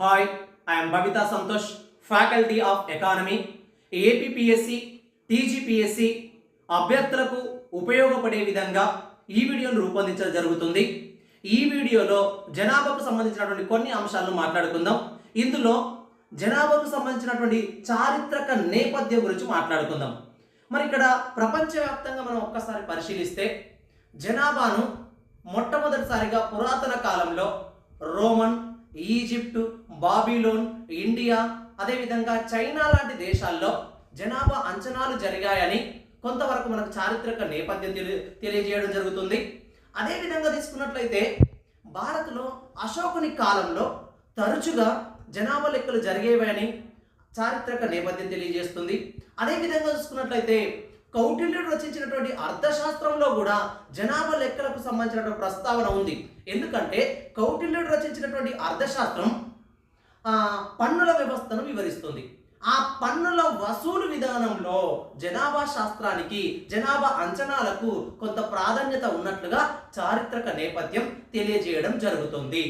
Hi, I'm Babita Santosh, faculty of economy. APPSC, TGPSC అభ్యర్థులకు ఉపయోగపడే విధంగా ఈ వీడియోను రూపొందించడం జరుగుతుంది. ఈ వీడియోలో జనాభాకు సంబంధించినటువంటి కొన్ని అంశాలను మాట్లాడుకుందాం. ఇందులో జనాభాకు సంబంధించినటువంటి చారిత్రక నేపథ్యం గురించి మాట్లాడుకుందాం. మరి ఇక్కడ ప్రపంచవ్యాప్తంగా మనం ఒక్కసారి పరిశీలిస్తే జనాభాను మొట్టమొదటిసారిగా పురాతన కాలంలో రోమన్, ఈజిప్టు, బాబిలోన్, ఇండియా, అదేవిధంగా చైనా లాంటి దేశాల్లో జనాభా అంచనాలు జరిగాయని కొంతవరకు మనకు చారిత్రక నేపథ్యం తెలియజేయడం జరుగుతుంది. అదేవిధంగా తీసుకున్నట్లయితే భారత్లో అశోకుని కాలంలో తరచుగా జనాభా లెక్కలు జరిగేవని చారిత్రక నేపథ్యం తెలియజేస్తుంది. అదేవిధంగా చూసుకున్నట్లయితే కౌటిల్యుడు రచించినటువంటి అర్థశాస్త్రంలో కూడా జనాభా లెక్కలకు సంబంధించినటువంటి ప్రస్తావన ఉంది. ఎందుకంటే కౌటిల్యుడు రచించినటువంటి అర్థశాస్త్రం పన్నుల వ్యవస్థను వివరిస్తుంది. ఆ పన్నుల వసూలు విధానంలో జనాభా శాస్త్రానికి, జనాభా అంచనాలకు కొంత ప్రాధాన్యత ఉన్నట్లుగా చారిత్రక నేపథ్యం తెలియజేయడం జరుగుతుంది.